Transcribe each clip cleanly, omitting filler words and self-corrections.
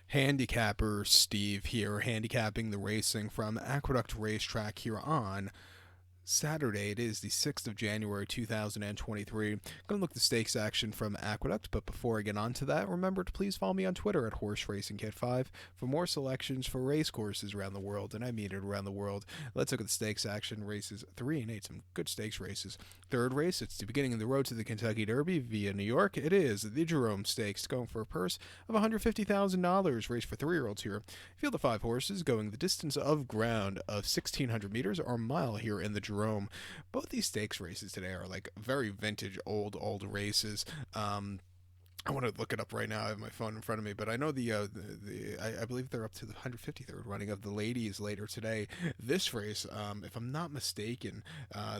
Handicapper Steve here, handicapping the racing from Aqueduct Racetrack here on Saturday. It is the 6th of January 2023. Going to look at the stakes action from Aqueduct, but before I get on to that, remember to please follow me on Twitter at Horse Racing Kit 5 for more selections for race courses around the world, and I mean it around the world. Let's look at the stakes action, races 3 and 8, some good stakes races. Third race, it's the beginning of the road to the Kentucky Derby via New York. It is the Jerome Stakes, going for a purse of $150,000, race for 3-year-olds here. Field of 5 horses going the distance of ground of 1,600 meters or a mile here in the Jerome. Both these stakes races today are like very vintage, old races. I want to look it up right now. I have my phone in front of me, but I know I believe they're up to the 153rd running of the ladies later today. This race, if I'm not mistaken,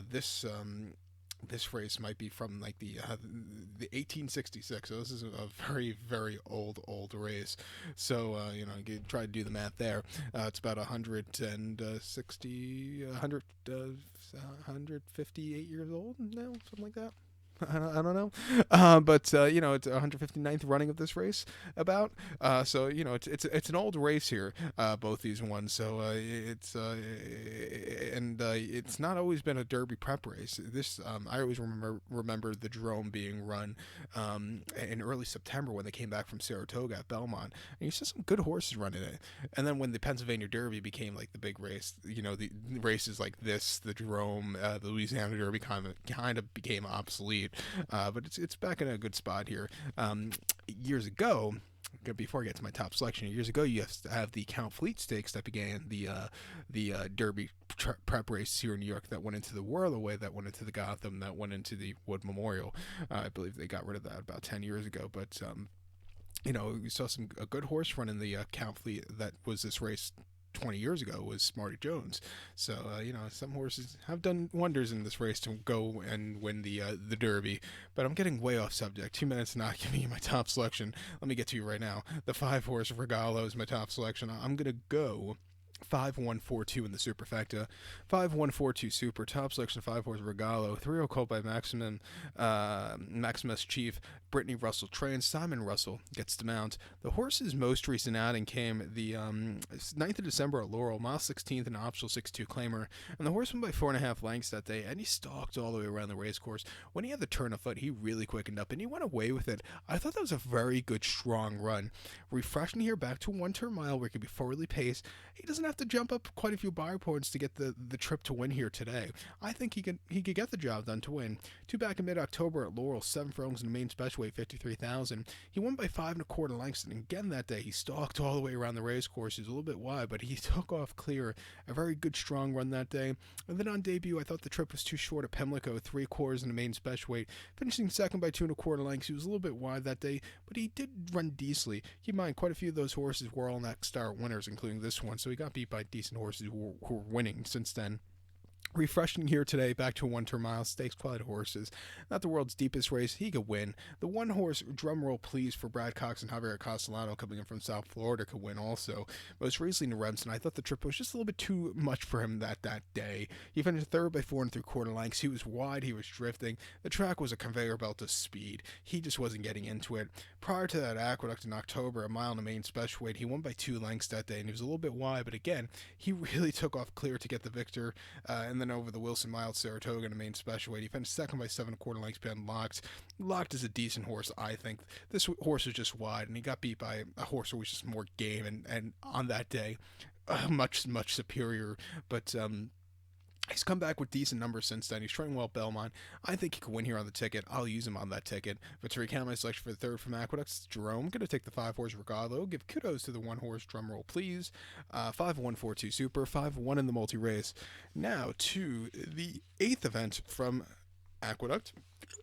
this race might be from like the 1866. So this is a very old race. So you can try to do the math there. It's about 158 years old now, something like that. I don't know, but it's 159th running of this race about. So it's an old race here, both these ones. So it's not always been a Derby prep race. This I always remember the Jerome being run in early September when they came back from Saratoga at Belmont, and you saw some good horses running it. And then when the Pennsylvania Derby became like the big race, the races like this, the Jerome, the Louisiana Derby kind of became obsolete. But it's back in a good spot here. Years ago, before I get to my top selection, years ago you have the Count Fleet Stakes that began the Derby prep race here in New York that went into the Whirlaway, that went into the Gotham, that went into the Wood Memorial. I believe they got rid of that about 10 years ago, but we saw a good horse run in the Count Fleet that was this race 20 years ago was Smarty Jones. So some horses have done wonders in this race to go and win the Derby. But I'm getting way off subject. 2 minutes not giving you my top selection. Let me get to you right now. The 5-horse Regalo is my top selection. I'm gonna go 5-1-4-2 in the superfecta. 5-1-4-2 super, top selection, 5-horse Regalo, 3-0 called by Maximus Chief. Brittany Russell trains. Simon Russell gets the mount. The horse's most recent outing came the 9th of December at Laurel, mile 16th, an optional 6-2 claimer. And the horse went by 4.5 lengths that day, and he stalked all the way around the race course. When he had the turn of foot, he really quickened up, and he went away with it. I thought that was a very good, strong run. Refreshing here back to a 1-turn mile where he could be forwardly paced. He doesn't have to jump up quite a few bar points to get the trip to win here today. I think he could get the job done to win. 2 back in mid-October at Laurel, 7 furlongs in the main special weight, 53,000. He won by 5.25 lengths, and again that day he stalked all the way around the race course. He was a little bit wide, but he took off clear. A very good, strong run that day. And then on debut, I thought the trip was too short at Pimlico, 3/4 in the main special weight, finishing second by 2.25 lengths. He was a little bit wide that day, but he did run decently. Keep in mind, quite a few of those horses were all next start winners, including this one, so he got beat by decent horses who were winning since then. Refreshing here today, back to a 1-turn mile, stakes quality horses. Not the world's deepest race, he could win. The 1-horse, drumroll please, for Brad Cox and Javier Castellano coming in from South Florida could win also. Most recently, Lorenzen, I thought the trip was just a little bit too much for him that day. He finished third by 4.75 lengths. He was wide, he was drifting. The track was a conveyor belt of speed. He just wasn't getting into it. Prior to that Aqueduct in October, a mile in the main special weight, he won by 2 lengths that day, and he was a little bit wide, but again, he really took off clear to get the victor. And then over the Wilson Mile at Saratoga in the main special weight, he finished second by 7.25 lengths behind Locked. Locked is a decent horse, I think. This horse was just wide, and he got beat by a horse who was just more game, and on that day, much superior. But he's come back with decent numbers since then. He's training well at Belmont. I think he could win here on the ticket. I'll use him on that ticket. But to recount my selection for the third from Aqueducts, Jerome. Going to take the 5-horse Regalo. Give kudos to the 1-horse drumroll, please. 5-1-4-2 super. 5-1 in the multi-race. Now to the 8th event from Aqueduct.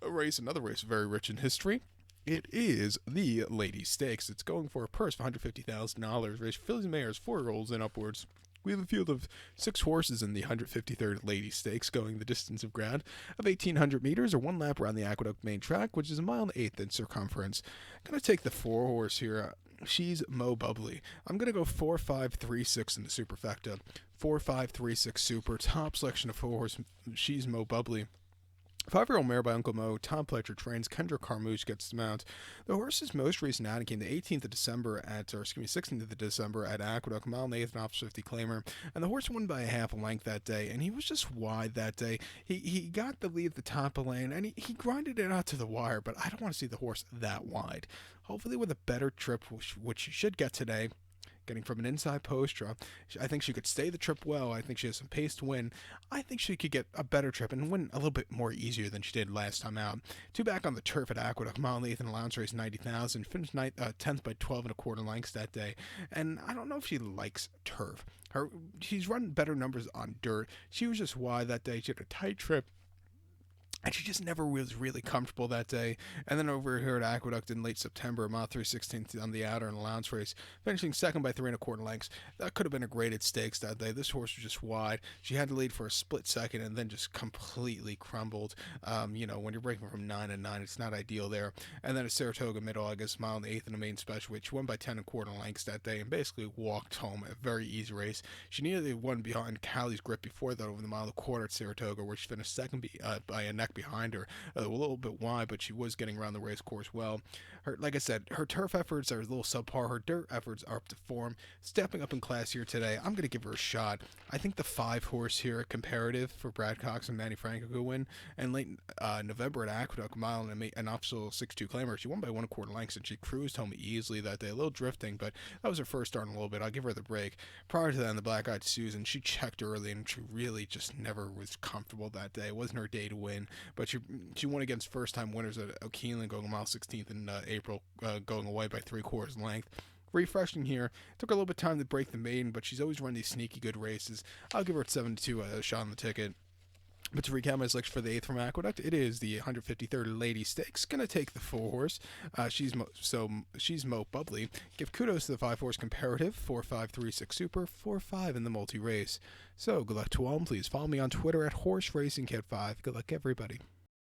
Another race very rich in history. It is the Ladies Stakes. It's going for a purse of $150,000. Race fillies and mares, 4-year-olds and upwards. We have a field of 6 horses in the 153rd Ladies Stakes, going the distance of ground of 1,800 meters, or 1 lap around the Aqueduct main track, which is a mile and 1/8 in circumference. I'm going to take the 4-horse here. She's Mo Bubbly. I'm going to go 4-5-3-6 in the superfecta. 4-5-3-6 super. Top selection of 4-horse. She's Mo Bubbly. 5-year-old mare by Uncle Mo, Tom Pletcher trains, Kendra Carmouche gets the mount. The horse's most recent outing came the 18th of December or 16th of December at Aqueduct, mile and eighth, an off 50 claimer, and the horse won by a half a length that day, and he was just wide that day. He got the lead at the top of the lane, and he grinded it out to the wire, but I don't want to see the horse that wide. Hopefully with a better trip, which she should get today, getting from an inside post draw. I think she could stay the trip well. I think she has some pace to win. I think she could get a better trip and win a little bit more easier than she did last time out. Two back on the turf at Aqueduct, mile and eighth in allowance race 90,000. Finished 10th by 12 and a quarter lengths that day. And I don't know if she likes turf. She's run better numbers on dirt. She was just wide that day. She had a tight trip. And she just never was really comfortable that day. And then over here at Aqueduct in late September, mile 3/16 on the outer and allowance race, finishing second by 3 and a quarter lengths. That could have been a graded stakes that day. This horse was just wide. She had to lead for a split second and then just completely crumbled. When you're breaking from 9 and 9, it's not ideal there. And then at Saratoga mid-August, mile and eighth in the main special, which won by 10 and a quarter lengths that day and basically walked home. A very easy race. She nearly won behind Callie's grip before that over the mile and a quarter at Saratoga, where she finished second by a neck behind her, a little bit wide, but she was getting around the race course well. Like I said, her turf efforts are a little subpar. Her dirt efforts are up to form. Stepping up in class here today, I'm going to give her a shot. I think the 5 horse here, comparative for Brad Cox and Manny Franco, could win. And late November at Aqueduct, mile and an official 6-2 claimer, she won by 1 and a quarter lengths and she cruised home easily that day. A little drifting, but that was her first start in a little bit. I'll give her the break. Prior to that, in the Black Eyed Susan, she checked early and she really just never was comfortable that day. It wasn't her day to win, but she won against first-time winners at O'Keelan, going mile 16th in April, going away by 3/4 length. Refreshing here. Took a little bit of time to break the maiden, but she's always run these sneaky good races. I'll give her at 7-2 a shot on the ticket. But to recap my selection for the 8th from Aqueduct, it is the 153rd Lady Stakes. Gonna take the 4 horse. She's Mo Bubbly. Give kudos to the 5 horse comparative. 4-5-3-6 super. 4-5 in the multi race. So good luck to all. And please follow me on Twitter at HorseRacingKid5. Good luck, everybody.